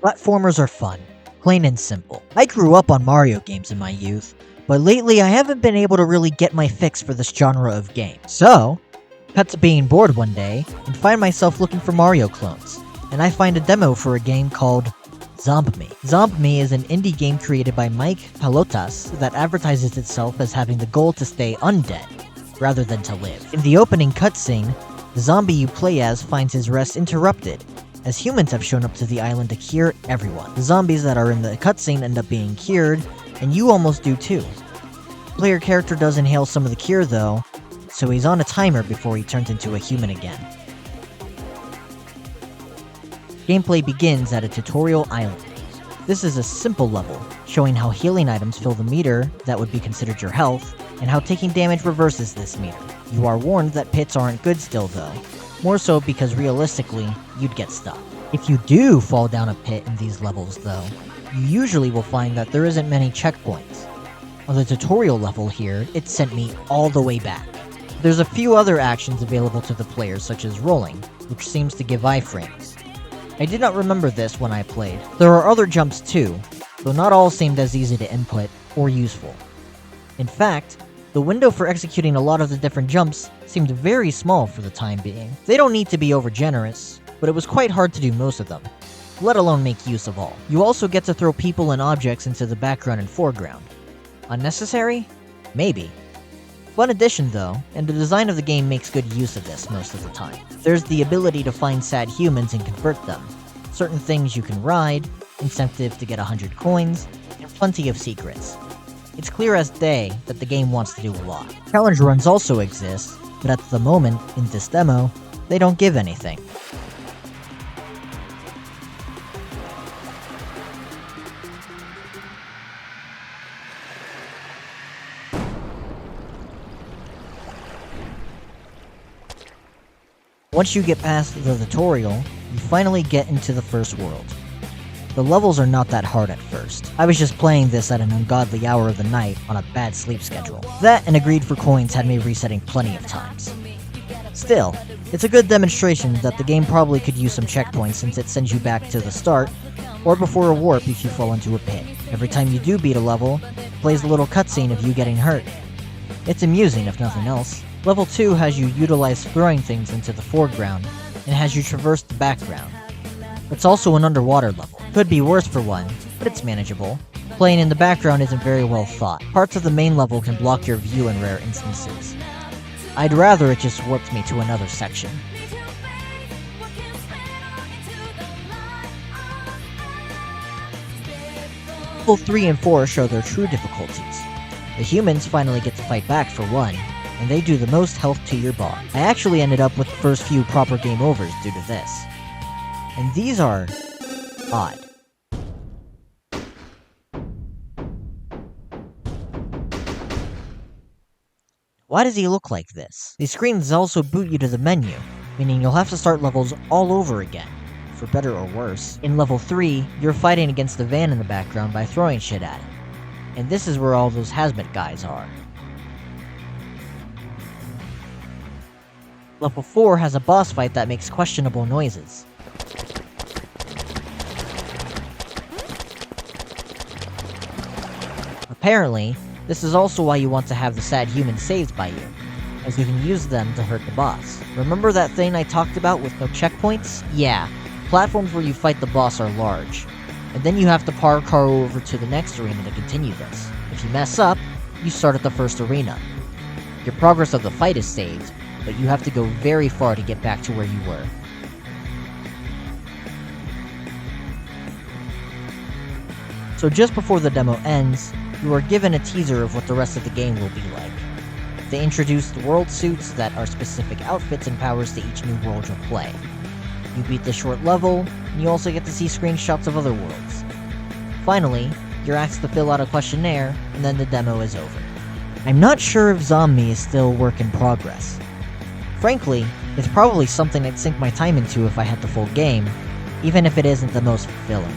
Platformers are fun, plain and simple. I grew up on Mario games in my youth, but lately I haven't been able to really get my fix for this genre of game. So, cut to being bored one day, and find myself looking for Mario clones, and I find a demo for a game called ZombMe. ZombMe is an indie game created by Mike Pelotas that advertises itself as having the goal to stay undead, rather than to live. In the opening cutscene, the zombie you play as finds his rest interrupted, as humans have shown up to the island to cure everyone. The zombies that are in the cutscene end up being cured, and you almost do too. The player character does inhale some of the cure though, so he's on a timer before he turns into a human again. Gameplay begins at a tutorial island. This is a simple level, showing how healing items fill the meter that would be considered your health, and how taking damage reverses this meter. You are warned that pits aren't good still though, more so because realistically, you'd get stuck. If you do fall down a pit in these levels though, you usually will find that there isn't many checkpoints. On the tutorial level here, it sent me all the way back. There's a few other actions available to the player such as rolling, which seems to give iframes. I did not remember this when I played. There are other jumps too, though not all seemed as easy to input or useful. In fact, the window for executing a lot of the different jumps seemed very small for the time being. They don't need to be overgenerous, but it was quite hard to do most of them, let alone make use of all. You also get to throw people and objects into the background and foreground. Unnecessary? Maybe. Fun addition though, and the design of the game makes good use of this most of the time. There's the ability to find sad humans and convert them, certain things you can ride, incentive to get 100 coins, and plenty of secrets. It's clear as day that the game wants to do a lot. Challenge runs also exist, but at the moment, in this demo, they don't give anything. Once you get past the tutorial, you finally get into the first world. The levels are not that hard at first. I was just playing this at an ungodly hour of the night on a bad sleep schedule. That and a greed for coins had me resetting plenty of times. Still, it's a good demonstration that the game probably could use some checkpoints since it sends you back to the start, or before a warp if you fall into a pit. Every time you do beat a level, it plays a little cutscene of you getting hurt. It's amusing if nothing else. Level 2 has you utilize throwing things into the foreground, and has you traverse the background. It's also an underwater level. Could be worse for one, but it's manageable. Playing in the background isn't very well thought. Parts of the main level can block your view in rare instances. I'd rather it just warped me to another section. Level 3 and 4 show their true difficulties. The humans finally get to fight back for one, and they do the most health to your bar. I actually ended up with the first few proper game overs due to this. And these are odd. Why does he look like this? These screens also boot you to the menu, meaning you'll have to start levels all over again, for better or worse. In level 3, you're fighting against the van in the background by throwing shit at it. And this is where all those hazmat guys are. Level 4 has a boss fight that makes questionable noises. Apparently, this is also why you want to have the sad humans saved by you, as you can use them to hurt the boss. Remember that thing I talked about with no checkpoints? Yeah, platforms where you fight the boss are large, and then you have to parkour over to the next arena to continue this. If you mess up, you start at the first arena. Your progress of the fight is saved, but you have to go very far to get back to where you were. So just before the demo ends, you are given a teaser of what the rest of the game will be like. They introduced world suits that are specific outfits and powers to each new world you'll play. You beat the short level, and you also get to see screenshots of other worlds. Finally, you're asked to fill out a questionnaire, and then the demo is over. I'm not sure if ZombMe is still a work in progress. Frankly, it's probably something I'd sink my time into if I had the full game, even if it isn't the most fulfilling.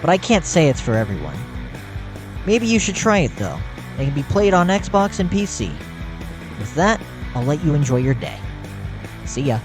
But I can't say it's for everyone. Maybe you should try it though. It can be played on Xbox and PC. With that, I'll let you enjoy your day. See ya.